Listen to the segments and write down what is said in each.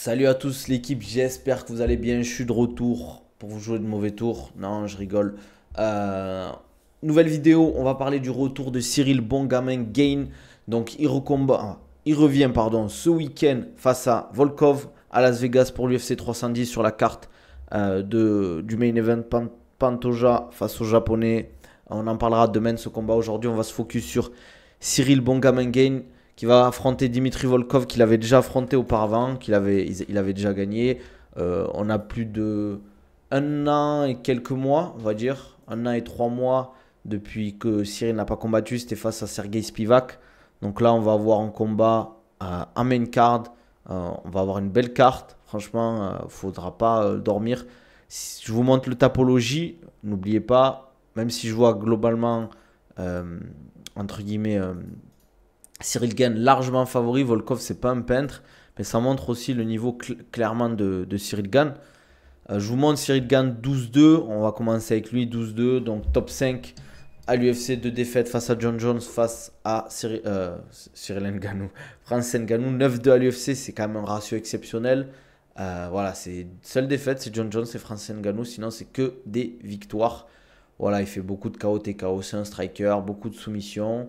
Salut à tous l'équipe, j'espère que vous allez bien. Je suis de retour pour vous jouer de mauvais tours. Non, je rigole. Euh, Nouvelle vidéo, on va parler du retour de Cyril Bongamin Gain. Donc il revient ce week-end face à Volkov à Las Vegas pour l'UFC 310 sur la carte du main event Pantoja face au japonais. On en parlera demain de ce combat. Aujourd'hui, on va se focus sur Cyril Bongamin Gain qui va affronter Dimitri Volkov qu'il avait déjà affronté auparavant, il avait déjà gagné. On a plus de un an et quelques mois, on va dire, un an et 3 mois depuis que Cyril n'a pas combattu, c'était face à Sergei Spivak. Donc là, on va avoir un combat en main card, on va avoir une belle carte. Franchement, il ne faudra pas dormir. Si je vous montre le tapologie, n'oubliez pas, même si je vois globalement, entre guillemets, Cyril Gane largement favori, Volkov c'est pas un peintre, mais ça montre aussi le niveau clairement de Cyril Gane. Je vous montre Cyril Gane 12-2, on va commencer avec lui 12-2, donc top 5 à l'UFC, 2 défaites face à John Jones, face à Cyril Ngannou, Francis Ngannou, 9-2 à l'UFC, c'est quand même un ratio exceptionnel. Voilà, c'est seule défaite, c'est John Jones et Francis Ngannou, sinon c'est que des victoires. Voilà, il fait beaucoup de KO, TKO, c'est un striker, beaucoup de soumissions.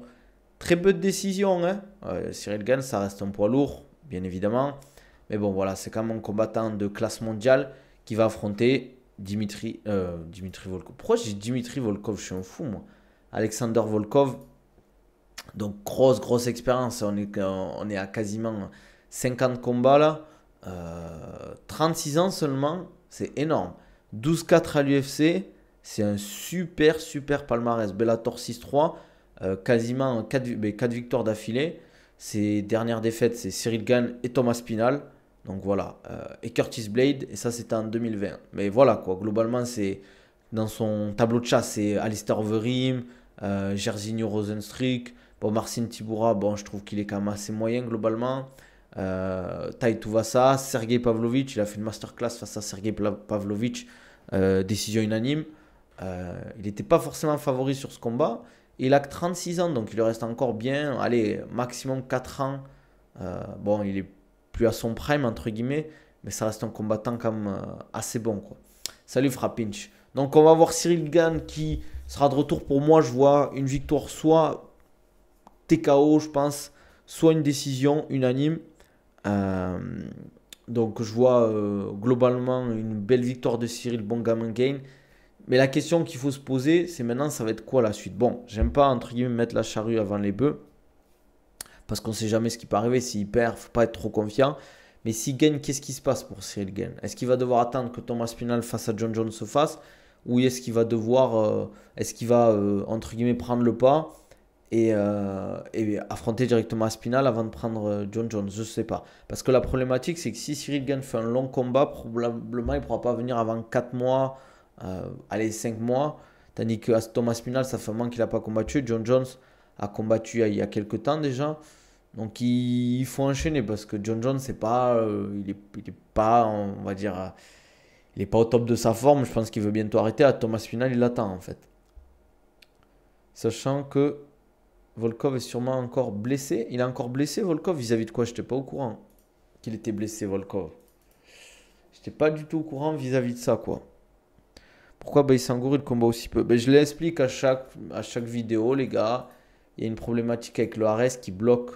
Très peu de décisions, hein. Cyril Gane, ça reste un poids lourd, bien évidemment. Mais bon, voilà, c'est quand même un combattant de classe mondiale qui va affronter Dimitri Volkov. Pourquoi j'ai Dimitri Volkov? Je suis un fou, moi. Alexander Volkov. Donc, grosse expérience. On est à quasiment 50 combats là. 36 ans seulement. C'est énorme. 12-4 à l'UFC. C'est un super palmarès. Bellator 6-3. Quasiment 4 victoires d'affilée. Ses dernières défaites, c'est Cyril Gane et Thomas Spinal. Donc voilà. Et Curtis Blade. Et ça, c'était en 2020. Mais voilà, quoi. Globalement, c'est dans son tableau de chasse, c'est Alistair Overeem, Jairzinho Rozenstruik. Bon, Marcin Tybura, bon, je trouve qu'il est quand même assez moyen globalement. Tai Tuivasa, Sergei Pavlovich, il a fait une masterclass face à Sergei Pavlovich. Décision unanime. Il n'était pas forcément favori sur ce combat. Il a que 36 ans, donc il lui reste encore bien, allez, maximum 4 ans. Bon, il est plus à son prime, entre guillemets, mais ça reste un combattant quand même assez bon, quoi. Salut Frappinch. Donc on va voir Cyril Gane qui sera de retour. Pour moi, je vois une victoire soit TKO, je pense, soit une décision unanime. Euh, donc je vois globalement une belle victoire de Cyril Bongamin Gain. Mais la question qu'il faut se poser, c'est maintenant, ça va être quoi la suite? Bon, j'aime pas, entre guillemets, mettre la charrue avant les bœufs, parce qu'on sait jamais ce qui peut arriver. S'il perd, faut pas être trop confiant. Mais s'il gagne, qu'est-ce qui se passe pour Cyril Gane? Est-ce qu'il va devoir attendre que Thomas Spinal face à John Jones se fasse? Ou est-ce qu'il va entre guillemets, prendre le pas et affronter directement Spinal avant de prendre John Jones? Je sais pas. Parce que la problématique, c'est que si Cyril Gane fait un long combat, probablement il ne pourra pas venir avant 4 mois, allez, 5 mois. Tandis que Thomas Spinal, ça fait un moment qu'il n'a pas combattu. John Jones a combattu il y a quelques temps déjà. Donc il faut enchaîner parce que John Jones, c'est pas, il est pas, on va dire, il est pas au top de sa forme. Je pense qu'il veut bientôt arrêter. À Thomas Spinal, il l'attend en fait. Sachant que Volkov est sûrement encore blessé. Il est encore blessé, Volkov, vis-à-vis de quoi? Je n'étais pas au courant qu'il était blessé, Volkov. Je n'étais pas du tout au courant vis-à-vis de ça, quoi. Pourquoi Baïsangour il combat aussi peu? Je l'explique à chaque vidéo, les gars. Il y a une problématique avec le Ares qui bloque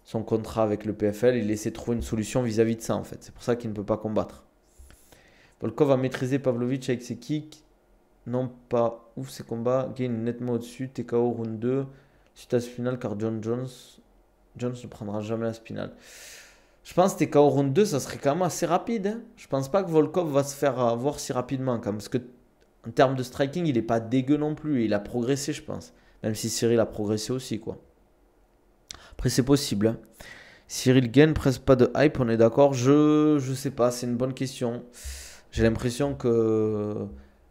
son contrat avec le PFL. Il essaie de trouver une solution vis-à-vis de ça, en fait. C'est pour ça qu'il ne peut pas combattre. Volkov a maîtrisé Pavlovich avec ses kicks. Non, pas ouf ses combats. Gain nettement au-dessus. TKO round 2. Suite à ce final, car Jones ne prendra jamais la spinale. Je pense que TKO round 2, ça serait quand même assez rapide, hein. Je pense pas que Volkov va se faire avoir si rapidement, quand même, parce que en termes de striking, il est pas dégueu non plus. Il a progressé, je pense. Même si Cyril a progressé aussi, quoi. Après, c'est possible, hein. Cyril gagne presque pas de hype, on est d'accord? Je sais pas, c'est une bonne question. J'ai l'impression que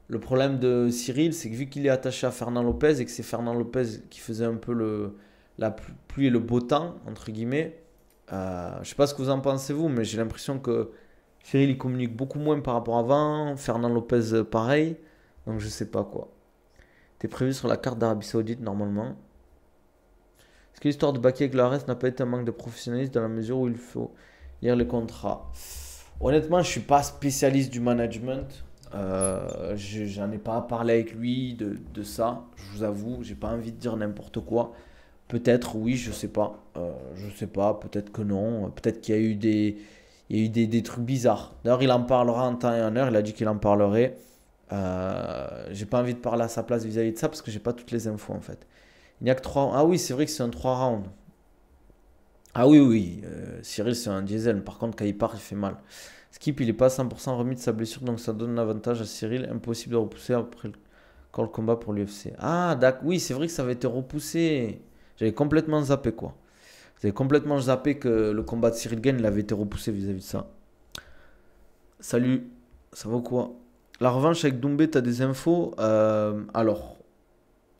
le problème de Cyril, c'est que vu qu'il est attaché à Fernand Lopez et que c'est Fernand Lopez qui faisait un peu la pluie et le beau temps, entre guillemets, je sais pas ce que vous en pensez vous, mais j'ai l'impression que Cyril il communique beaucoup moins par rapport à avant. Fernand Lopez pareil. Donc je sais pas quoi. T'es prévu sur la carte d'Arabie Saoudite normalement. Est-ce que l'histoire de Baki avec l'Ares n'a pas été un manque de professionnalisme dans la mesure où il faut lire les contrats? Honnêtement, je suis pas spécialiste du management. J'en ai pas parlé avec lui de ça. Je vous avoue, j'ai pas envie de dire n'importe quoi. Peut-être oui, je sais pas. Je sais pas, peut-être que non. Peut-être qu'il y a eu des trucs bizarres. D'ailleurs, il en parlera en temps et en heure. Il a dit qu'il en parlerait. J'ai pas envie de parler à sa place vis-à-vis de ça parce que j'ai pas toutes les infos en fait. Il n'y a que 3. Ah oui, c'est vrai que c'est un 3 rounds. Ah oui, oui. Cyril, c'est un diesel. Par contre, quand il part, il fait mal. Skip, il est pas à 100% remis de sa blessure, donc ça donne un avantage à Cyril. Impossible de repousser après le combat pour l'UFC. Ah, d'accord. Oui, c'est vrai que ça avait été repoussé. J'avais complètement zappé quoi. J'avais complètement zappé que le combat de Cyril Gane il avait été repoussé vis-à-vis de ça. Salut, ça va quoi? La revanche avec Doumbé, t'as des infos? Alors,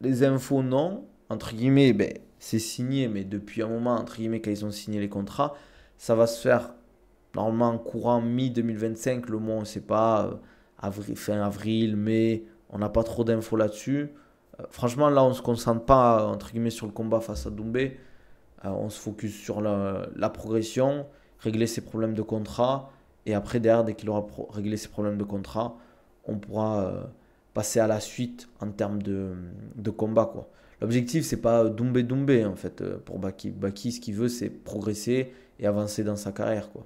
les infos non. Entre guillemets, ben, c'est signé, mais depuis un moment, entre guillemets, quand ils ont signé les contrats, ça va se faire normalement courant mi-2025. Le mois, on ne sait pas. Fin avril, mai, on n'a pas trop d'infos là-dessus. Franchement, là, on ne se concentre pas, entre guillemets, sur le combat face à Doumbé. On se focus sur la progression, régler ses problèmes de contrat. Et après, derrière, dès qu'il aura réglé ses problèmes de contrat, on pourra passer à la suite en termes de combat, quoi. L'objectif, c'est pas Doumbé Doumbé, en fait, pour Baki. Baki, ce qu'il veut, c'est progresser et avancer dans sa carrière, quoi.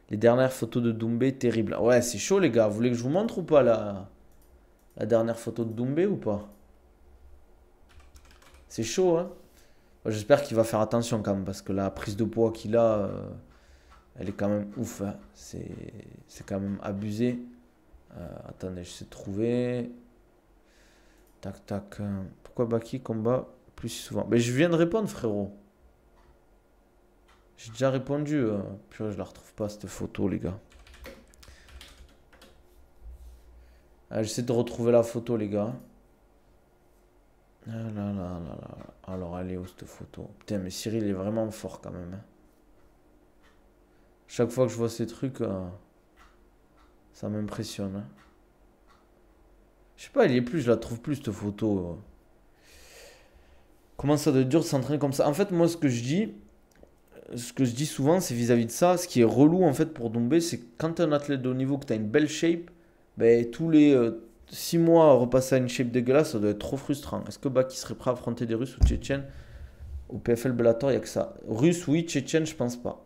Les dernières photos de Doumbé, terribles. Ouais, c'est chaud, les gars. Vous voulez que je vous montre ou pas la dernière photo de Doumbé ou pas? C'est chaud, hein? J'espère qu'il va faire attention quand même, parce que la prise de poids qu'il a, elle est quand même ouf, hein. C'est quand même abusé. Attendez, je sais trouver. Tac, tac. Pourquoi Baki combat plus souvent? Mais je viens de répondre, frérot. J'ai déjà répondu. Purée, je la retrouve pas, cette photo, les gars. J'essaie de retrouver la photo, les gars. Ah là là là là. Alors, elle est où, cette photo? Putain, mais Cyril est vraiment fort, quand même, hein. Chaque fois que je vois ces trucs, ça m'impressionne, hein. Je sais pas, il y est plus, je la trouve plus, cette photo. Comment ça doit être dur de s'entraîner comme ça? En fait, moi, ce que je dis souvent, c'est vis-à-vis de ça. Ce qui est relou, en fait, pour Doumbé, c'est que quand tu es un athlète de haut niveau, que tu as une belle shape, ben, tous les 6 mois, repasser à une shape dégueulasse, ça doit être trop frustrant. Est-ce que Baki serait prêt à affronter des Russes ou Tchétchènes? Au PFL Bellator, il n'y a que ça. Russe, oui, Tchétchène, je pense pas.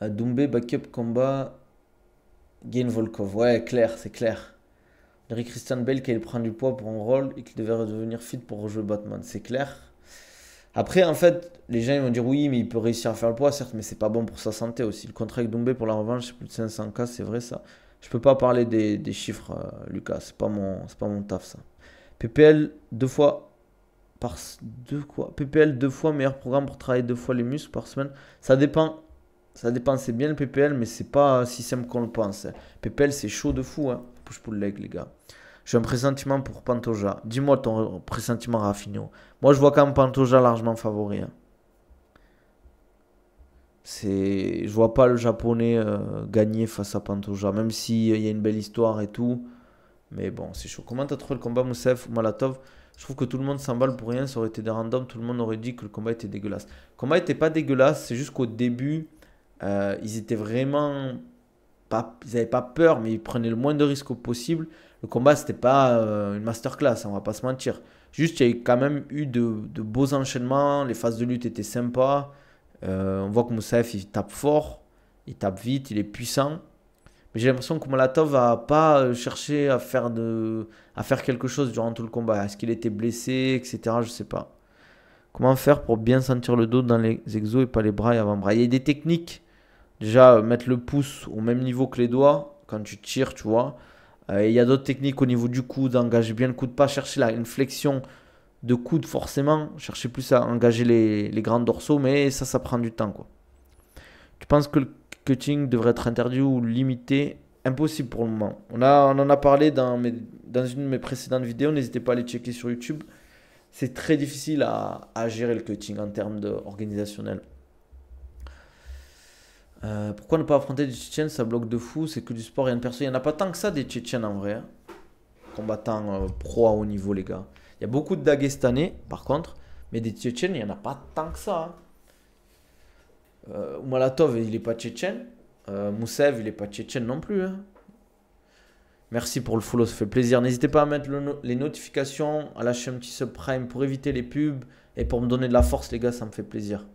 Doumbé, backup, combat, Gain Volkov. Ouais, clair, c'est clair. Eric Christian Bale, qu'il prend du poids pour un rôle et qu'il devait redevenir fit pour rejouer Batman. C'est clair. Après, en fait, les gens ils vont dire oui, mais il peut réussir à faire le poids, certes, mais c'est pas bon pour sa santé aussi. Le contrat avec Doumbé pour la revanche, c'est plus de 500K, c'est vrai ça. Je peux pas parler des chiffres, Lucas, c'est pas mon taf ça. PPL deux fois par deux quoi? PPL deux fois meilleur programme pour travailler deux fois les muscles par semaine. Ça dépend. Ça dépend, c'est bien le PPL, mais c'est pas si simple qu'on le pense, hein. PPL c'est chaud de fou, hein. Push-pull leg les gars. J'ai un pressentiment pour Pantoja. Dis-moi ton pressentiment, Rafinho. Moi, je vois quand même Pantoja largement favori, hein. Je vois pas le japonais gagner face à Pantoja, même s'il y a une belle histoire et tout. Mais bon, c'est chaud. Comment t'as trouvé le combat, Mousseff ou Malatov? Je trouve que tout le monde s'emballe pour rien. Ça aurait été des randoms. Tout le monde aurait dit que le combat était dégueulasse. Le combat était pas dégueulasse. C'est juste qu'au début, ils étaient vraiment pas, ils n'avaient pas peur, mais ils prenaient le moins de risques possible. Le combat, c'était pas une masterclass, on va pas se mentir. Juste, il y a quand même eu de beaux enchaînements. Les phases de lutte étaient sympas. On voit que Moussaïf, il tape fort, il tape vite, il est puissant. Mais j'ai l'impression que Molatov va pas chercher à faire quelque chose durant tout le combat. Est-ce qu'il était blessé, etc. Je sais pas. Comment faire pour bien sentir le dos dans les exos et pas les bras et avant-bras? Il y a des techniques. Déjà, mettre le pouce au même niveau que les doigts quand tu tires, tu vois. Il y a d'autres techniques au niveau du coude, engager bien le coude, pas chercher une flexion de coude forcément, chercher plus à engager les grands dorsaux, mais ça prend du temps, quoi. Tu penses que le cutting devrait être interdit ou limité? Impossible pour le moment. On en a parlé dans une de mes précédentes vidéos, n'hésitez pas à les checker sur YouTube. C'est très difficile à gérer le cutting en termes organisationnel. Pourquoi ne pas affronter des Tchétchènes? Ça bloque de fou, c'est que du sport, rien de perso. Il n'y en a pas tant que ça des Tchétchènes en vrai, hein. Combattants pro à haut niveau, les gars. Il y a beaucoup de Dagestanais, par contre, mais des Tchétchènes, il n'y en a pas tant que ça, hein. Malatov, il est pas tchétchène. Moussev, il est pas tchétchène non plus. Hein. Merci pour le follow, ça fait plaisir. N'hésitez pas à mettre les notifications, à lâcher un petit subprime pour éviter les pubs et pour me donner de la force, les gars, ça me fait plaisir.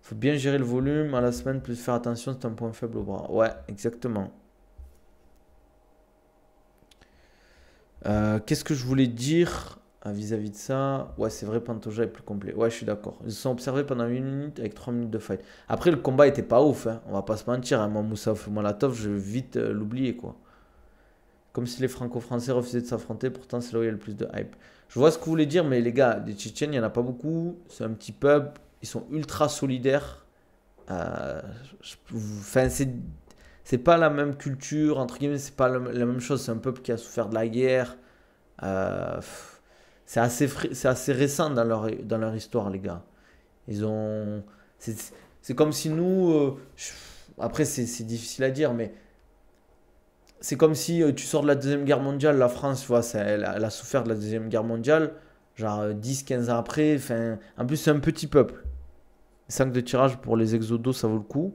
Faut bien gérer le volume à la semaine, plus faire attention, c'est un point faible au bras. Ouais, exactement. Qu'est-ce que je voulais dire vis-à-vis de ça? Ouais, c'est vrai, Pantoja est plus complet. Ouais, je suis d'accord. Ils se sont observés pendant 1 minute avec 3 minutes de fight. Après, le combat était pas ouf, hein. On va pas se mentir. Hein. Moi, Moussa Malatov, je vais vite l'oublier, quoi. Comme si les Franco-Français refusaient de s'affronter, pourtant c'est là où il y a le plus de hype. Je vois ce que vous voulez dire, mais les gars, des Tchétchènes, il n'y en a pas beaucoup. C'est un petit peuple. Ils sont ultra solidaires. Enfin, c'est pas la même culture, entre guillemets, c'est pas la même chose. C'est un peuple qui a souffert de la guerre. Euh, c'est assez récent dans leur histoire, les gars. Ils ont. C'est comme si nous. Après, c'est difficile à dire, mais c'est comme si tu sors de la Deuxième Guerre mondiale, la France, tu vois, elle a souffert de la Deuxième Guerre mondiale, genre 10-15 ans après. Enfin, en plus, c'est un petit peuple. 5 de tirage pour les exodos, ça vaut le coup.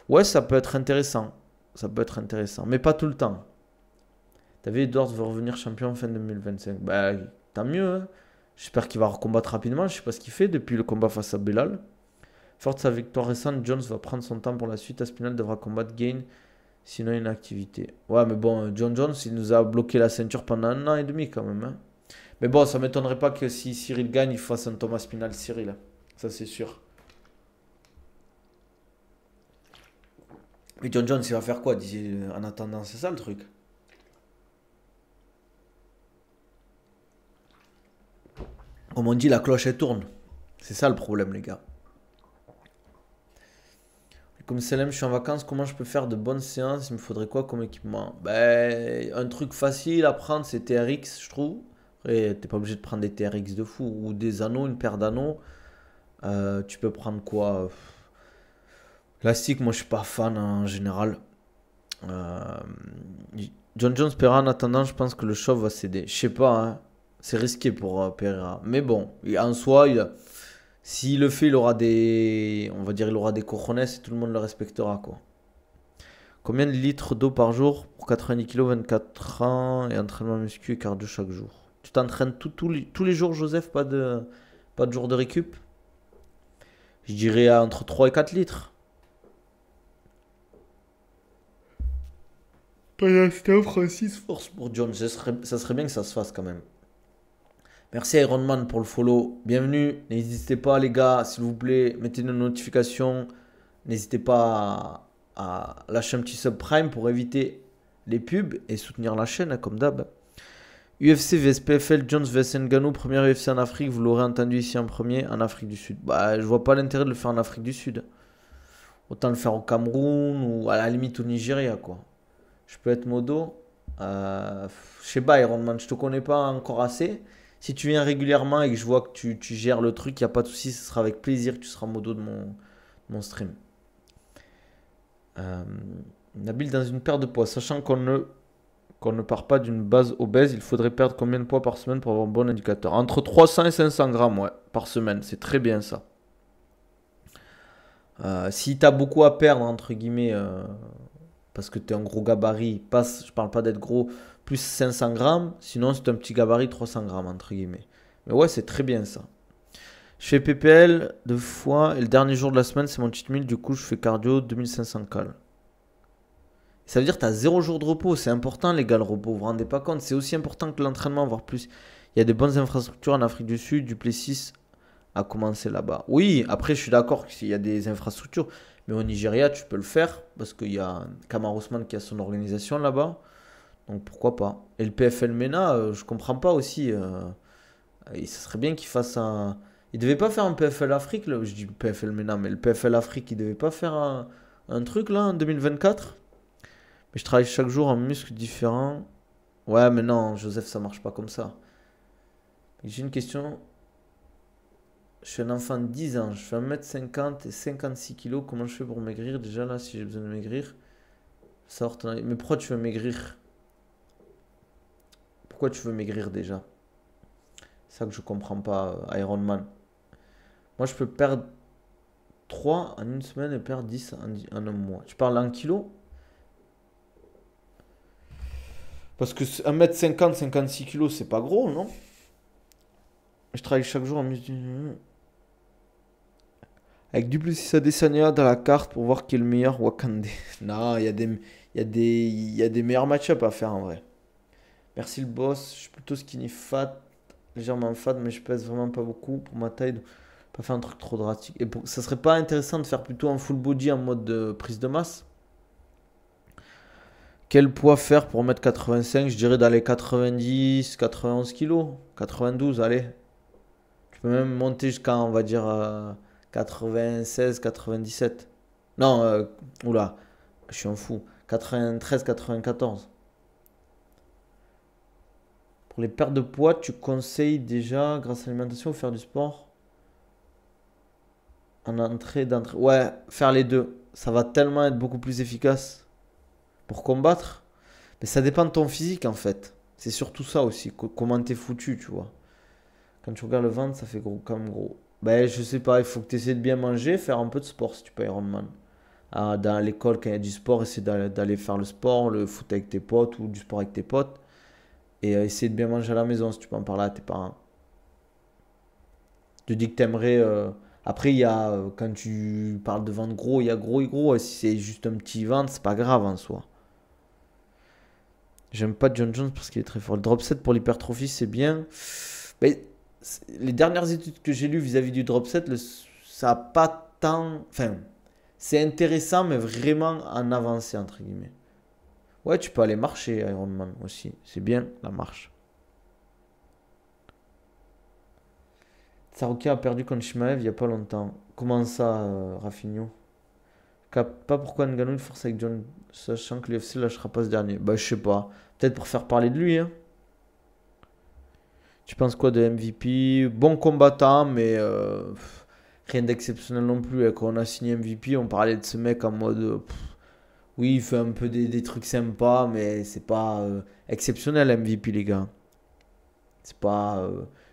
Ouais, ça peut être intéressant. Ça peut être intéressant, mais pas tout le temps. David Edwards veut revenir champion fin 2025. Bah, tant mieux. Hein. J'espère qu'il va recombattre rapidement. Je sais pas ce qu'il fait depuis le combat face à Belal. Forte sa victoire récente, Jones va prendre son temps pour la suite. Aspinall devra combattre Gain, sinon une activité. Ouais, mais bon, John Jones, il nous a bloqué la ceinture pendant 1 an et demi quand même. Hein. Mais bon, ça m'étonnerait pas que si Cyril gagne, il fasse un Thomas Spinal Cyril. Ça, c'est sûr. Mais John Jones, il va faire quoi en attendant? C'est ça le truc. Comme on dit, la cloche elle tourne. C'est ça le problème, les gars. Comme Selem, je suis en vacances, comment je peux faire de bonnes séances? Il me faudrait quoi comme équipement? Ben, un truc facile à prendre, c'est TRX, je trouve. Et t'es pas obligé de prendre des TRX de fou. Ou des anneaux, une paire d'anneaux. Tu peux prendre quoi? Plastique, moi je suis pas fan en général. Euh, John Jones Pereira, en attendant, je pense que le chauve va céder. Je sais pas, hein. C'est risqué pour Pereira. Mais bon, en soi, s'il le fait, il aura des. On va dire, il aura des cojones et tout le monde le respectera, quoi. Combien de litres d'eau par jour pour 90 kg, 24 ans et entraînement muscu et cardio chaque jour? Tu t'entraînes tous les jours, Joseph, pas de jour de récup? Je dirais entre 3 et 4 litres. C'était Francis Force pour John. Ça serait bien que ça se fasse quand même. Merci Ironman pour le follow. Bienvenue. N'hésitez pas, les gars, s'il vous plaît, mettez une notification. N'hésitez pas à lâcher un petit subprime pour éviter les pubs et soutenir la chaîne, hein, comme d'hab. UFC vs PFL, Jones vs Ngannou, première UFC en Afrique. Vous l'aurez entendu ici en premier, en Afrique du Sud. Bah, je vois pas l'intérêt de le faire en Afrique du Sud. Autant le faire au Cameroun ou à la limite au Nigeria, quoi. Je peux être modo. Je sais pas, Ironman, je te connais pas encore assez. Si tu viens régulièrement et que je vois que tu gères le truc, il n'y a pas de souci, ce sera avec plaisir que tu seras modo de mon stream. Euh, Nabil, dans une perte de poids, sachant qu'on ne part pas d'une base obèse, il faudrait perdre combien de poids par semaine pour avoir un bon indicateur? Entre 300 et 500 grammes, ouais, par semaine, c'est très bien ça. Si tu as beaucoup à perdre, entre guillemets, parce que tu es un gros gabarit, je parle pas d'être gros, plus 500 grammes, sinon c'est un petit gabarit 300 grammes, entre guillemets. Mais ouais, c'est très bien ça. Je fais PPL 2 fois et le dernier jour de la semaine, c'est mon cheat meal, du coup je fais cardio 2500 cal. Ça veut dire que tu as 0 jour de repos, c'est important les gars le repos, vous vous rendez pas compte, c'est aussi important que l'entraînement, voire plus. Il y a des bonnes infrastructures en Afrique du Sud, du Plessis a commencé là-bas. Oui, après je suis d'accord qu'il y a des infrastructures, mais au Nigeria tu peux le faire parce qu'il y a Kamar Ousmane qui a son organisation là-bas, donc pourquoi pas. Et le PFL MENA, je comprends pas aussi, et ça serait bien qu'il fasse un... Il devait pas faire un PFL Afrique, là. Je dis PFL MENA, mais le PFL Afrique, il devait pas faire un truc là en 2024. Mais je travaille chaque jour un muscle différent. Ouais, mais non, Joseph, ça marche pas comme ça. J'ai une question. Je suis un enfant de 10 ans, je fais 1m50 et 56 kilos. Comment je fais pour maigrir déjà là si j'ai besoin de maigrir? Mais pourquoi tu veux maigrir? Pourquoi tu veux maigrir déjà? C'est ça que je comprends pas, Iron Man. Moi je peux perdre 3 en une semaine et perd 10 en un mois. Tu parles en kilos? Parce que 1m50, 56 kilos, c'est pas gros, non? Je travaille chaque jour en muscu. Avec Duplessis Adesanya dans la carte pour voir qui est le meilleur Wakandé. Non, il y a des meilleurs match-up à faire en vrai. Merci le boss. Je suis plutôt skinny fat, légèrement fat, mais je pèse vraiment pas beaucoup pour ma taille. Pas faire un truc trop drastique. Et ça serait pas intéressant de faire plutôt un full body en mode prise de masse? Quel poids faire pour 1m85? Je dirais dans les 90, 91 kilos. 92, allez. Tu peux même monter jusqu'à, on va dire, 96, 97. Non, oula, je suis un fou. 93, 94. Pour les pertes de poids, tu conseilles déjà, grâce à l'alimentation, faire du sport en entrée, d'entrée. Ouais, faire les deux. Ça va tellement être beaucoup plus efficace pour combattre. Mais ça dépend de ton physique en fait. C'est surtout ça aussi. Comment t'es foutu, tu vois. Quand tu regardes le ventre, ça fait gros comme gros. Ben, je sais pas, il faut que tu essaies de bien manger, faire un peu de sport si tu peux Ironman. Ah, dans l'école, quand il y a du sport, essaie d'aller faire le sport, le foot avec tes potes ou du sport avec tes potes. Et essayer de bien manger à la maison si tu peux en parler à tes parents. Tu dis que t'aimerais. Après, il y a, quand tu parles de ventre gros, il y a gros et gros. Et si c'est juste un petit ventre, c'est pas grave en soi. J'aime pas John Jones parce qu'il est très fort. Le drop set pour l'hypertrophie, c'est bien. Mais les dernières études que j'ai lues vis-à-vis du drop set, ça a pas tant. Enfin, c'est intéressant, mais vraiment en avancée, entre guillemets. Ouais, tu peux aller marcher, Ironman aussi. C'est bien, la marche. Saruki a perdu contre Shimaev il y a pas longtemps. Comment ça, Rafinho? Pas pourquoi Ngannou il force avec John, sachant que l'UFC lâchera pas ce dernier. Bah, je sais pas. Peut-être pour faire parler de lui, hein. Tu penses quoi de MVP? Bon combattant, mais rien d'exceptionnel non plus. Quand on a signé MVP, on parlait de ce mec en mode. Oui, il fait un peu des trucs sympas, mais c'est pas exceptionnel MVP, les gars. C'est pas.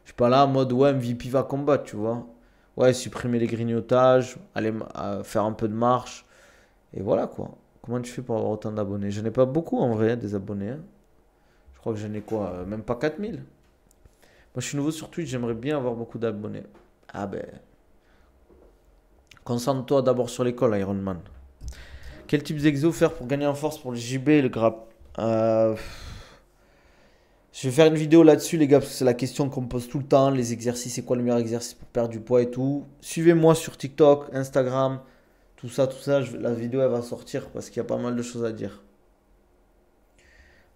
Je suis pas là en mode ouais, MVP va combattre, tu vois. Ouais, supprimer les grignotages, aller faire un peu de marche. Et voilà quoi. Comment tu fais pour avoir autant d'abonnés? Je n'ai pas beaucoup en vrai, des abonnés, hein. Je crois que j'en ai quoi? Même pas 4000. Moi, je suis nouveau sur Twitch, j'aimerais bien avoir beaucoup d'abonnés. Ah ben. Concentre-toi d'abord sur l'école, Iron Man. Quel type d'exo faire pour gagner en force pour le JB et le grapp? Je vais faire une vidéo là-dessus, les gars, parce que c'est la question qu'on me pose tout le temps. Les exercices, c'est quoi le meilleur exercice pour perdre du poids et tout. Suivez-moi sur TikTok, Instagram, tout ça, tout ça. La vidéo, elle va sortir parce qu'il y a pas mal de choses à dire.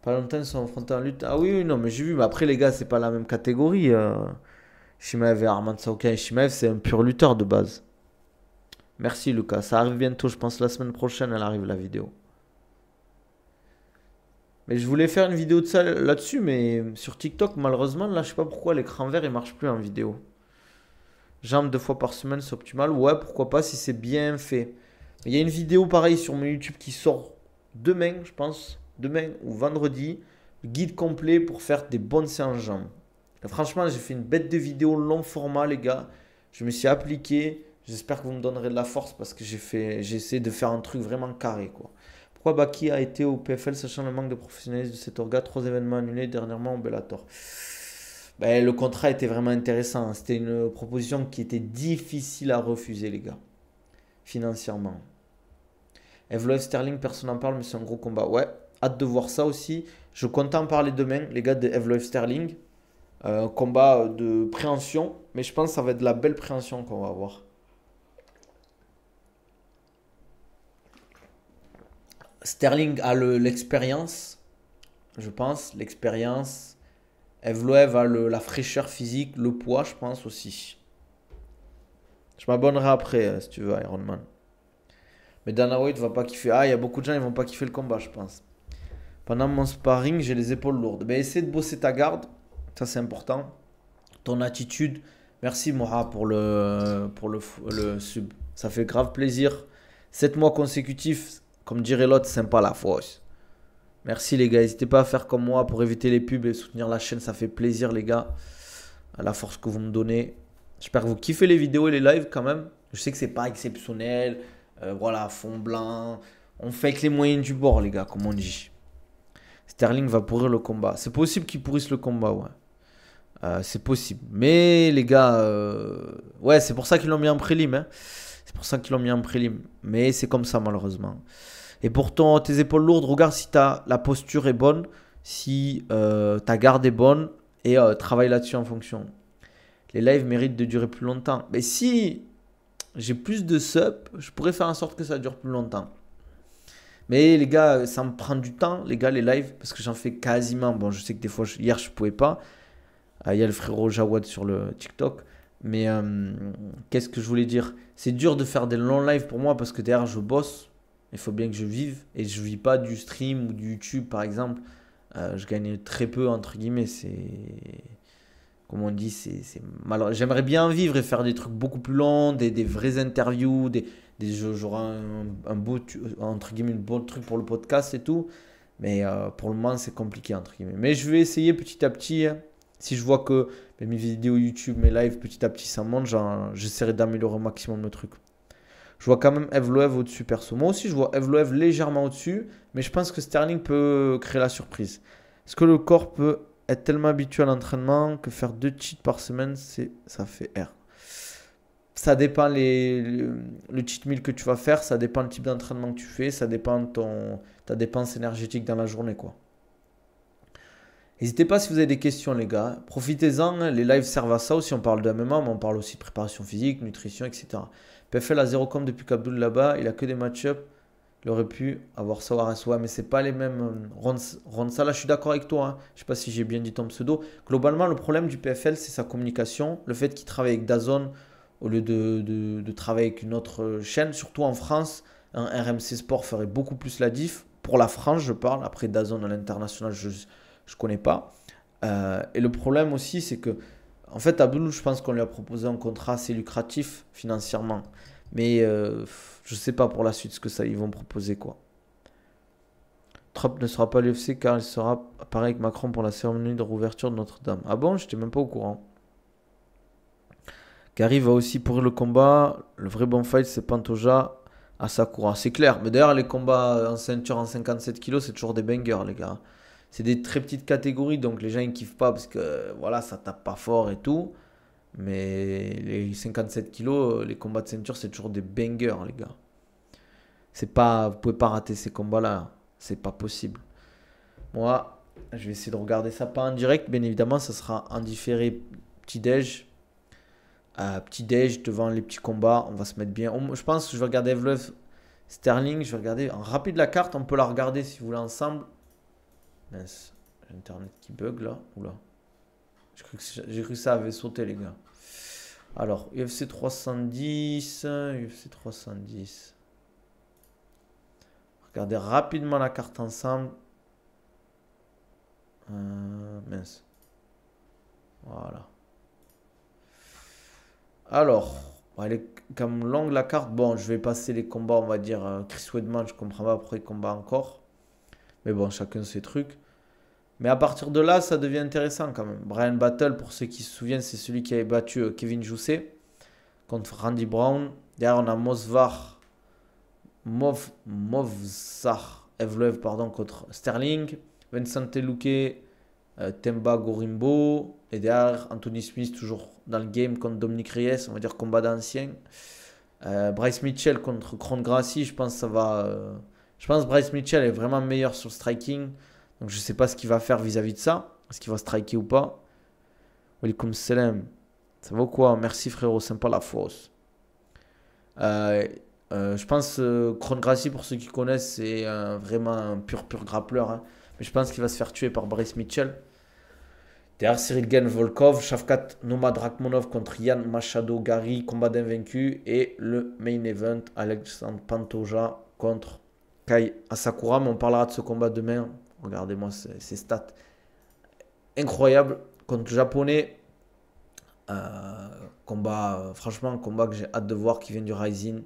Pas longtemps, ils sont affrontés en lutte. Ah oui, oui, non, mais j'ai vu. Mais après, les gars, c'est pas la même catégorie. Shimaev et Arman Saoukan et Shimaev, c'est un pur lutteur de base. Merci, Lucas. Ça arrive bientôt, je pense la semaine prochaine, elle arrive la vidéo. Mais je voulais faire une vidéo de ça là-dessus, mais sur TikTok, malheureusement, là, je sais pas pourquoi l'écran vert, il marche plus en vidéo. Jambes 2 fois par semaine, c'est optimal. Ouais, pourquoi pas si c'est bien fait. Il y a une vidéo pareil sur mon YouTube qui sort demain, je pense. Demain ou vendredi. Guide complet pour faire des bonnes séances jambes. Et franchement, j'ai fait une bête de vidéo long format, les gars. Je me suis appliqué. J'espère que vous me donnerez de la force parce que j'ai essayé de faire un truc vraiment carré, quoi. Pourquoi Baki a été au PFL sachant le manque de professionnalisme de cet orga? 3 événements annulés dernièrement au Bellator. Ben, le contrat était vraiment intéressant. C'était une proposition qui était difficile à refuser, les gars. Financièrement. Evloev Sterling, personne n'en parle, mais c'est un gros combat. Ouais, hâte de voir ça aussi. Je compte en parler demain, les gars de Evloev Sterling. Combat de préhension. Mais je pense que ça va être de la belle préhension qu'on va avoir. Sterling a l'expérience, je pense, l'expérience. Evloev a la fraîcheur physique, le poids, je pense aussi. Je m'abonnerai après, si tu veux, Iron Man. Mais Dana White va pas kiffer. Ah, il y a beaucoup de gens, ils vont pas kiffer le combat, je pense. Pendant mon sparring, j'ai les épaules lourdes. Ben, essaie de bosser ta garde, ça c'est important. Ton attitude. Merci Moha pour le sub. Ça fait grave plaisir. 7 mois consécutifs. Comme dirait l'autre, sympa la fausse. Merci les gars, n'hésitez pas à faire comme moi pour éviter les pubs et soutenir la chaîne, ça fait plaisir les gars. À la force que vous me donnez. J'espère que vous kiffez les vidéos et les lives quand même. Je sais que c'est pas exceptionnel. Voilà, fond blanc. On fait avec les moyens du bord, les gars, comme on dit. Sterling va pourrir le combat. C'est possible qu'il pourrisse le combat, ouais. C'est possible. Mais les gars, ouais, c'est pour ça qu'ils l'ont mis en prélim. Hein. C'est pour ça qu'ils l'ont mis en prélim. Mais c'est comme ça, malheureusement. Et pourtant, tes épaules lourdes, regarde si la posture est bonne, si ta garde est bonne, et travaille là-dessus en fonction. Les lives méritent de durer plus longtemps. Mais si j'ai plus de subs, je pourrais faire en sorte que ça dure plus longtemps. Mais les gars, ça me prend du temps, les gars, les lives, parce que j'en fais quasiment. Bon, je sais que des fois, hier, je pouvais pas. Il y a le frérot Jawad sur le TikTok. Mais qu'est-ce que je voulais dire? C'est dur de faire des longs lives pour moi parce que derrière, je bosse. Il faut bien que je vive. Et je ne vis pas du stream ou du YouTube, par exemple. Je gagne très peu, entre guillemets. Comme on dit, c'est malheureux. J'aimerais bien vivre et faire des trucs beaucoup plus longs, des vraies interviews, j'aurai un beau, entre guillemets, un bon truc pour le podcast et tout. Mais pour le moment, c'est compliqué, entre guillemets. Mais je vais essayer petit à petit. Hein. Si je vois que mes vidéos YouTube, mes lives, petit à petit, ça monte, j'essaierai d'améliorer au maximum le truc. Je vois quand même Evloev au-dessus, perso. Moi aussi, je vois Evloev légèrement au-dessus. Mais je pense que Sterling peut créer la surprise. Est-ce que le corps peut être tellement habitué à l'entraînement que faire 2 cheats par semaine, ça fait R? Ça dépend le cheat meal que tu vas faire. Ça dépend le type d'entraînement que tu fais. Ça dépend de ta dépense énergétique dans la journée, quoi. N'hésitez pas si vous avez des questions, les gars. Profitez-en, hein. Les lives servent à ça aussi. On parle de MMA, mais on parle aussi de préparation physique, nutrition, etc. PFL a 0 com depuis qu'Abdul là-bas. Il a que des match-ups. Il aurait pu avoir ça au RS. Ouais, mais c'est pas les mêmes. Ronsala, je suis d'accord avec toi. Hein. Je sais pas si j'ai bien dit ton pseudo. Globalement, le problème du PFL, c'est sa communication. Le fait qu'il travaille avec DAZN au lieu de travailler avec une autre chaîne. Surtout en France, un RMC Sport ferait beaucoup plus la diff. Pour la France, je parle. Après DAZN à l'international, je connais pas. Et le problème aussi, c'est que, en fait, Abdul, je pense qu'on lui a proposé un contrat assez lucratif financièrement. Mais je sais pas pour la suite ce que ils vont proposer, quoi. Trump ne sera pas à l'UFC car il sera pareil avec Macron pour la cérémonie de rouverture de Notre-Dame. Ah bon, j'étais même pas au courant. Gary va aussi pourrir le combat. Le vrai bon fight, c'est Pantoja à Sakura. C'est clair. Mais d'ailleurs, les combats en ceinture en 57 kilos, c'est toujours des bangers, les gars. C'est des très petites catégories, donc les gens ils kiffent pas parce que voilà, ça tape pas fort et tout. Mais les 57 kilos, les combats de ceinture, c'est toujours des bangers, les gars. Vous pouvez pas rater ces combats-là. C'est pas possible. Moi, je vais essayer de regarder ça pas en direct. Bien évidemment, ça sera en différé petit-déj. Petit-déj devant les petits combats. On va se mettre bien. Je pense que je vais regarder Evloev Sterling. Je vais regarder en rapide la carte. On peut la regarder si vous voulez ensemble. Mince, j'ai Internet qui bug là. Oula. J'ai cru que ça avait sauté, les gars. Alors, UFC 310. UFC 310. Regardez rapidement la carte ensemble. Mince. Voilà. Alors, elle est comme longue la carte. Bon, je vais passer les combats, on va dire. Chris Weidman, je comprends pas pourquoi il combat encore. Mais bon, chacun ses trucs. Mais à partir de là, ça devient intéressant quand même. Brian Battle, pour ceux qui se souviennent, c'est celui qui avait battu Kevin Jousset contre Randy Brown. Derrière, on a Movsar Evloev contre Sterling. Vincent Telouke, Temba Gorimbo. Et derrière, Anthony Smith, toujours dans le game contre Dominic Reyes. On va dire combat d'anciens. Bryce Mitchell contre Kron Gracie. Je pense que ça va. Je pense que Bryce Mitchell est vraiment meilleur sur le striking. Donc je ne sais pas ce qu'il va faire vis-à-vis de ça. Est-ce qu'il va striker ou pas? Walaikum salam. Ça va ou quoi? Merci frérot, sympa la fausse. Je pense Kron Gracie, pour ceux qui connaissent, c'est vraiment un pur grappleur. Hein. Mais je pense qu'il va se faire tuer par Bryce Mitchell. Derrière Cyril Gain Volkov, Shavkat Nomad Rakhmonov contre Yann Machado Gary, combat d'invaincu. Et le main event, Alexandre Pantoja contre Kai Asakura. Mais on parlera de ce combat demain. Regardez-moi ces stats. Incroyable. Contre le japonais. Franchement, un combat que j'ai hâte de voir qui vient du Rising.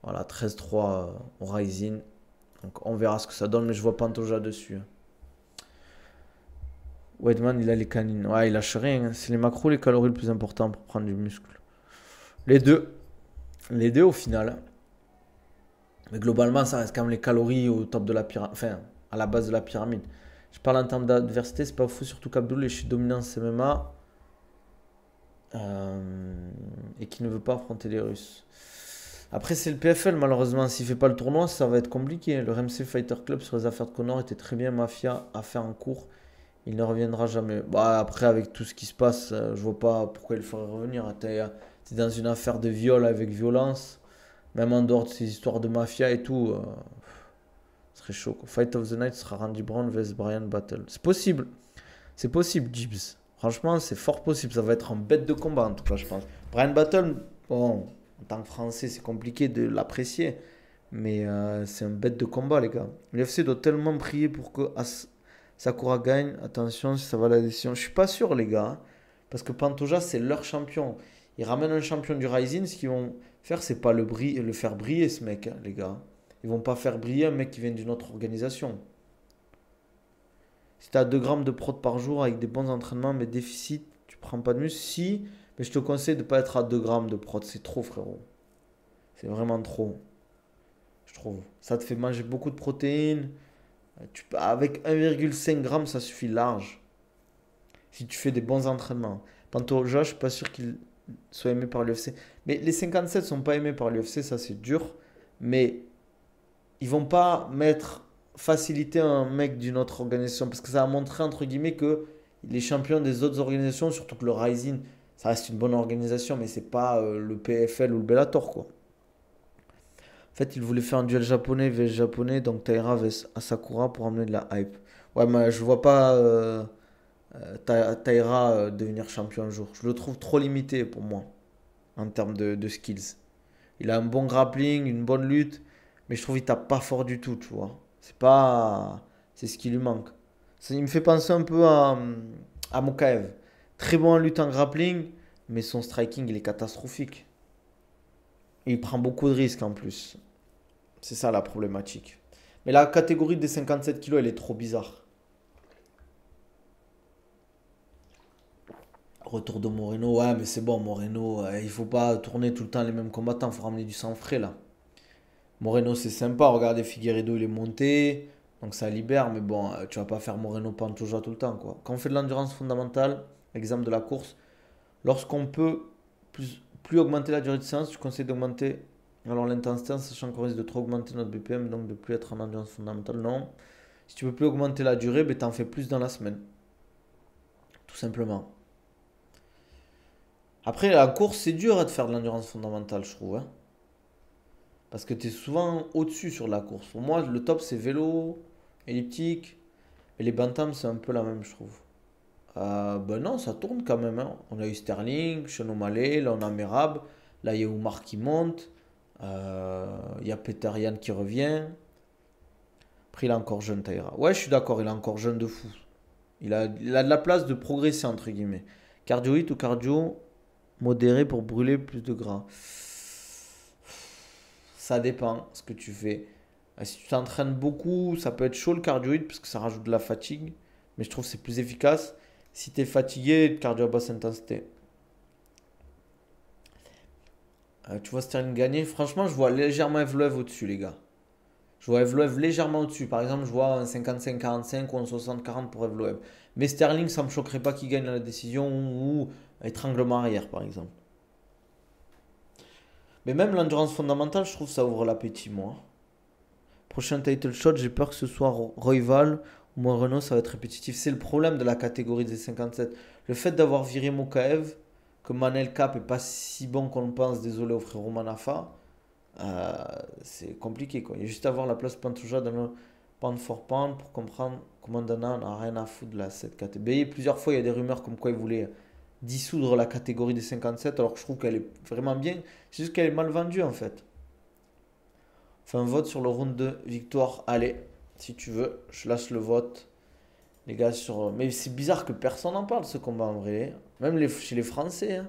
Voilà, 13-3 au Rising. Donc on verra ce que ça donne, mais je vois Pantoja dessus. Weidman, il a les canines. Ouais, il lâche rien. Hein. C'est les macros, les calories le plus important pour prendre du muscle. Les deux. Les deux au final. Mais globalement, ça reste quand même les calories au top de la pyramide. Enfin, à la base de la pyramide. Je parle en termes d'adversité, c'est pas fou, surtout qu'Abdoul est chez Dominance MMA. Et qui ne veut pas affronter les Russes. Après, c'est le PFL, malheureusement. S'il fait pas le tournoi, ça va être compliqué. Le RMC Fighter Club sur les affaires de Connor était très bien mafia à faire en cours. Il ne reviendra jamais. Bah, après, avec tout ce qui se passe, je vois pas pourquoi il faudrait revenir. T'es dans une affaire de viol avec violence. Même en dehors de ces histoires de mafia et tout. Ce serait chaud, quoi. Fight of the Night sera Randy Brown vs Brian Battle. C'est possible. C'est possible, Gibbs. Franchement, c'est fort possible. Ça va être en bête de combat, en tout cas, je pense. Brian Battle, bon, en tant que Français, c'est compliqué de l'apprécier. Mais c'est un bête de combat, les gars. L'UFC doit tellement prier pour que Sakura gagne. Attention, si ça va à la décision. Je suis pas sûr, les gars. Hein, parce que Pantoja, c'est leur champion. Ils ramènent un champion du Rising. Ce qu'ils vont faire, c'est pas le faire briller, ce mec, hein, les gars. Ils vont pas faire briller un mec qui vient d'une autre organisation. Si tu as 2 grammes de prot par jour avec des bons entraînements, mais déficit, tu prends pas de muscle. Si, mais je te conseille de ne pas être à 2 grammes de prot. C'est trop, frérot. C'est vraiment trop, je trouve. Ça te fait manger beaucoup de protéines. Avec 1,5 g, ça suffit large. Si tu fais des bons entraînements. Pantoja, je suis pas sûr qu'il soit aimé par l'UFC. Mais les 57 sont pas aimés par l'UFC, ça c'est dur. Mais ils vont pas faciliter un mec d'une autre organisation parce que ça a montré entre guillemets que les champions des autres organisations, surtout que le Rising, ça reste une bonne organisation, mais c'est pas le PFL ou le Bellator quoi. En fait, ils voulaient faire un duel japonais vs japonais, donc Taira vs Asakura pour amener de la hype. Ouais, mais je vois pas Taira devenir champion un jour. Je le trouve trop limité pour moi en termes de skills. Il a un bon grappling, une bonne lutte, mais je trouve qu'il tape pas fort du tout, tu vois. C'est pas. C'est ce qui lui manque. Il me fait penser un peu à Mokaev. Très bon en lutte en grappling, mais son striking, il est catastrophique. Et il prend beaucoup de risques en plus. C'est ça la problématique. Mais la catégorie des 57 kilos, elle est trop bizarre. Retour de Moreno, ouais, mais c'est bon, Moreno, il faut pas tourner tout le temps les mêmes combattants, il faut ramener du sang frais là. Moreno, c'est sympa. Regardez, Figueiredo, il est monté. Donc ça libère. Mais bon, tu vas pas faire Moreno Pantoja tout le temps, quoi. Quand on fait de l'endurance fondamentale, exemple de la course, lorsqu'on peut plus augmenter la durée de séance, je conseille d'augmenter alors l'intensité en sachant qu'on risque de trop augmenter notre BPM, donc de plus être en endurance fondamentale. Non. Si tu veux plus augmenter la durée, ben t'en fais plus dans la semaine. Tout simplement. Après, la course, c'est dur de faire de l'endurance fondamentale, je trouve. Hein. Parce que tu es souvent au-dessus sur la course. Pour moi, le top, c'est vélo, elliptique. Et les bantams, c'est un peu la même, je trouve. Ben non, ça tourne quand même. Hein. On a eu Sterling, Sean O'Malley, là on a Merab. Là, il y a Oumar qui monte. Il y a Peter Yan qui revient. Après, il est encore jeune, Taïra. Ouais, je suis d'accord, il est encore jeune de fou. Il a de la place de progresser, entre guillemets. Cardio 8 ou cardio modéré pour brûler plus de gras. Ça dépend ce que tu fais. Si tu t'entraînes beaucoup, ça peut être chaud le cardioïde parce que ça rajoute de la fatigue. Mais je trouve que c'est plus efficace si tu es fatigué, le cardio à basse intensité. Tu vois Sterling gagner. Franchement, je vois légèrement Evloev au-dessus, les gars. Je vois Evloev légèrement au-dessus. Par exemple, je vois un 55-45 ou un 60-40 pour Evloev. Mais Sterling, ça ne me choquerait pas qu'il gagne la décision ou étranglement arrière, par exemple. Mais même l'endurance fondamentale, je trouve que ça ouvre l'appétit, moi. Prochain title shot, j'ai peur que ce soit Royval ou Moreno, ça va être répétitif. C'est le problème de la catégorie des 57. Le fait d'avoir viré Mokaev, que Manel Cap est pas si bon qu'on le pense, désolé au frérot Manafa, c'est compliqué quoi. Il y a juste à voir la place Pantoja dans le pound for pound pour comprendre comment Dana n'a rien à foutre de cette catégorie. Plusieurs fois, il y a des rumeurs comme quoi il voulait dissoudre la catégorie des 57, alors que je trouve qu'elle est vraiment bien. C'est juste qu'elle est mal vendue en fait. Fais un vote sur le round de victoire. Allez, si tu veux, je lâche le vote. Les gars, mais c'est bizarre que personne n'en parle ce combat en vrai. Même chez les Français. Hein.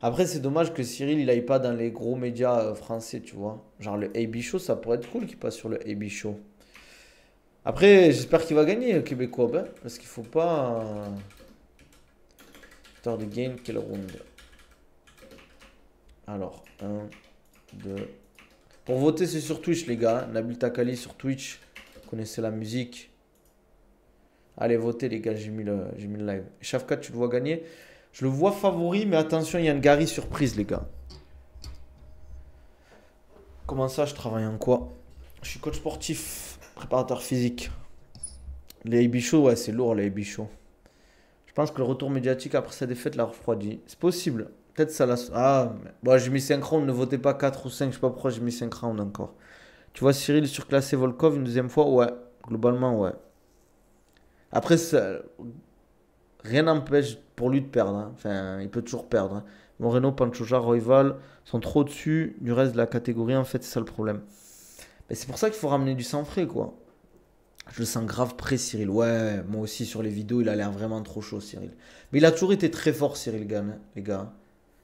Après, c'est dommage que Cyril il aille pas dans les gros médias français, tu vois. Genre le AB Show, ça pourrait être cool qu'il passe sur le AB Show. Après, j'espère qu'il va gagner le Québécois. Ben, parce qu'il faut pas. Victoire de gain, quel round? Alors, 1, 2. Pour voter, c'est sur Twitch, les gars. Nabil Takali sur Twitch. Vous connaissez la musique. Allez, votez, les gars. J'ai mis le live. Shafkat, tu le vois gagner. Je le vois favori, mais attention, il y a une Gary surprise, les gars. Comment ça, je travaille en quoi? Je suis coach sportif, préparateur physique. Les AB Show, ouais, c'est lourd, les AB Show. Je pense que le retour médiatique après sa défaite l'a refroidi. C'est possible. Peut-être ça l'a... Ah, bon, j'ai mis 5 rounds. Ne votez pas 4 ou 5. Je sais pas pourquoi j'ai mis 5 rounds encore. Tu vois Cyril surclasser Volkov une deuxième fois? Ouais. Globalement, ouais. Après, rien n'empêche pour lui de perdre. Hein. Enfin, il peut toujours perdre. Hein. Moreno, Panchoja, Royval sont trop au-dessus du reste de la catégorie. En fait, c'est ça le problème. Mais c'est pour ça qu'il faut ramener du sang frais, quoi. Je le sens grave prêt, Cyril. Ouais, moi aussi, sur les vidéos, il a l'air vraiment trop chaud, Cyril. Mais il a toujours été très fort, Cyril Gann, les gars.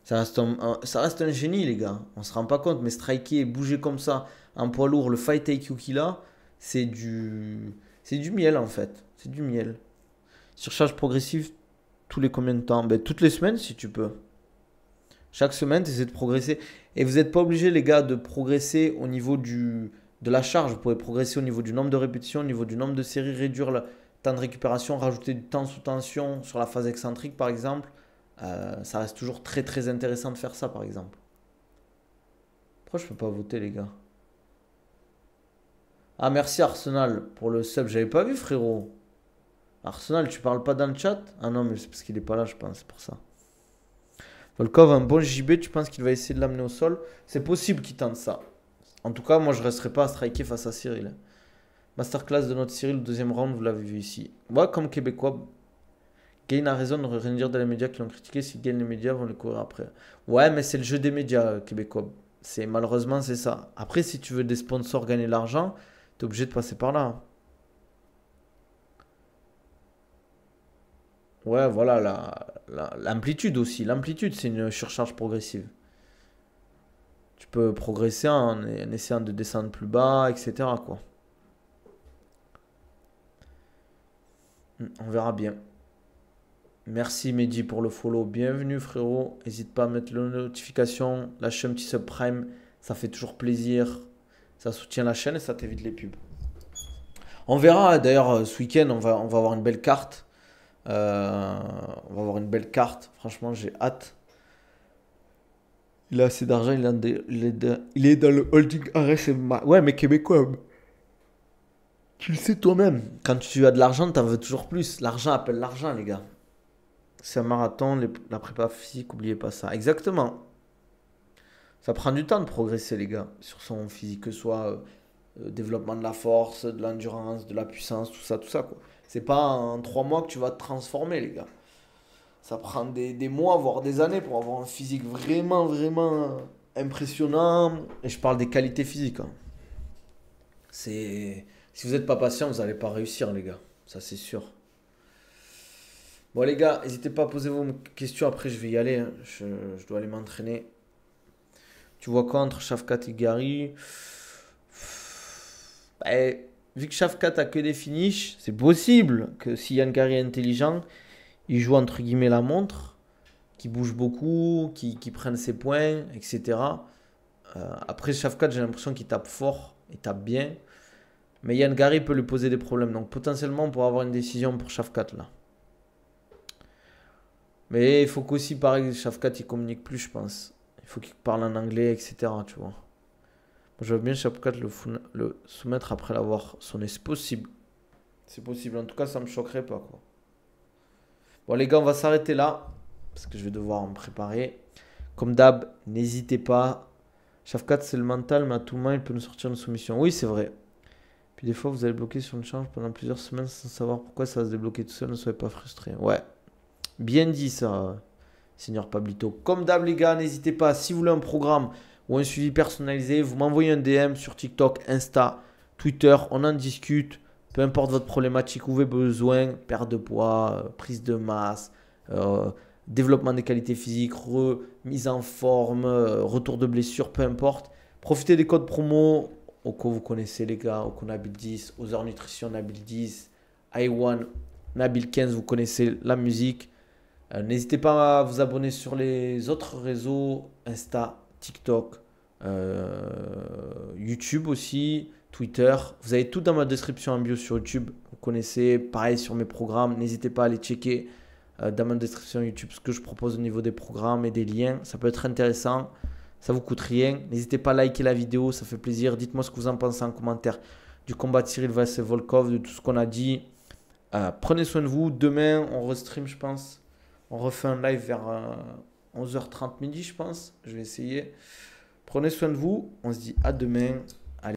Ça reste un génie, les gars. On se rend pas compte, mais striker et bouger comme ça, en poids lourd, le fight IQ qu'il a, c'est du miel, en fait. C'est du miel. Surcharge progressive, tous les combien de temps? Ben, toutes les semaines, si tu peux. Chaque semaine, tu essaies de progresser. Et vous n'êtes pas obligé, les gars, de progresser au niveau de la charge. Vous pouvez progresser au niveau du nombre de répétitions, au niveau du nombre de séries, réduire le temps de récupération, rajouter du temps sous tension sur la phase excentrique, par exemple. Ça reste toujours très très intéressant de faire ça, par exemple. Pourquoi je peux pas voter, les gars? Ah, merci Arsenal pour le sub. J'avais pas vu, frérot. Arsenal, tu parles pas dans le chat? Ah non, mais c'est parce qu'il est pas là, je pense, c'est pour ça. Volkov, un bon JB, tu penses qu'il va essayer de l'amener au sol? C'est possible qu'il tente ça. En tout cas, moi, je resterai pas à striker face à Cyril. Masterclass de notre Cyril, deuxième round, vous l'avez vu ici. Moi, comme Québécois, Gain a raison de rien dire dans les médias qui l'ont critiqué. Si Gain les médias vont le courir après. Ouais, mais c'est le jeu des médias, Québécois. Malheureusement, c'est ça. Après, si tu veux des sponsors gagner de l'argent, t'es obligé de passer par là. Ouais, voilà, l'amplitude aussi. L'amplitude, c'est une surcharge progressive. Tu peux progresser en essayant de descendre plus bas, etc. quoi. On verra bien. Merci Mehdi pour le follow. Bienvenue frérot. N'hésite pas à mettre la notification, lâcher un petit subprime. Ça fait toujours plaisir. Ça soutient la chaîne et ça t'évite les pubs. On verra d'ailleurs ce week-end, on va avoir une belle carte. On va avoir une belle carte. Franchement, j'ai hâte. Il a assez d'argent, il est dans le holding RSM. Ouais, mais québécois. Tu le sais toi-même. Quand tu as de l'argent, t'en veux toujours plus. L'argent appelle l'argent, les gars. C'est un marathon, la prépa physique, oubliez pas ça. Exactement. Ça prend du temps de progresser, les gars, sur son physique, que ce soit développement de la force, de l'endurance, de la puissance, tout ça, quoi. C'est pas en 3 mois que tu vas te transformer, les gars. Ça prend des mois, voire des années pour avoir un physique vraiment, vraiment impressionnant. Et je parle des qualités physiques. Hein. Si vous n'êtes pas patient, vous n'allez pas réussir, les gars. Ça, c'est sûr. Bon, les gars, n'hésitez pas à poser vos questions. Après, je vais y aller. Hein. Je dois aller m'entraîner. Tu vois quoi entre Shafkat et Gary? Vu que Shafkat a que des finishes, c'est possible que si Yann Gary est intelligent, il joue entre guillemets la montre, qui bouge beaucoup, qui prenne ses points, etc. Après, Shafkat, j'ai l'impression qu'il tape fort, il tape bien. Mais Yann Gary peut lui poser des problèmes. Donc potentiellement, on pourra avoir une décision pour Shafkat là. Mais il faut qu'aussi, pareil, Shafkat, il communique plus, je pense. Il faut qu'il parle en anglais, etc. Tu vois. Moi, je veux bien Shafkat le soumettre après l'avoir sonné. C'est possible. C'est possible. En tout cas, ça me choquerait pas, quoi. Bon, les gars, on va s'arrêter là. Parce que je vais devoir me préparer. Comme d'hab, n'hésitez pas. Shafkat, c'est le mental, mais à tout moment, il peut nous sortir une soumission. Oui, c'est vrai. Puis des fois, vous allez bloquer sur une charge pendant plusieurs semaines sans savoir pourquoi ça va se débloquer tout seul. Ne soyez pas frustrés. Ouais. Bien dit ça, Seigneur Pablito. Comme d'hab, les gars, n'hésitez pas. Si vous voulez un programme ou un suivi personnalisé, vous m'envoyez un DM sur TikTok, Insta, Twitter. On en discute. Peu importe votre problématique ou vos besoins, perte de poids, prise de masse, développement des qualités physiques, remise en forme, retour de blessure, peu importe. Profitez des codes promo. Oko, vous connaissez les gars. Oko Nabil 10, Other Nutrition Nabil 10, I1 Nabil 15, vous connaissez la musique. N'hésitez pas à vous abonner sur les autres réseaux, Insta, TikTok, YouTube aussi, Twitter. Vous avez tout dans ma description en bio sur YouTube. Vous connaissez, pareil sur mes programmes. N'hésitez pas à aller checker dans ma description YouTube ce que je propose au niveau des programmes et des liens. Ça peut être intéressant. Ça vous coûte rien. N'hésitez pas à liker la vidéo, ça fait plaisir. Dites-moi ce que vous en pensez en commentaire du combat de Cyril vs Volkov, de tout ce qu'on a dit. Prenez soin de vous. Demain, on restream, je pense. On refait un live vers 11h30 midi, je pense. Je vais essayer. Prenez soin de vous. On se dit à demain.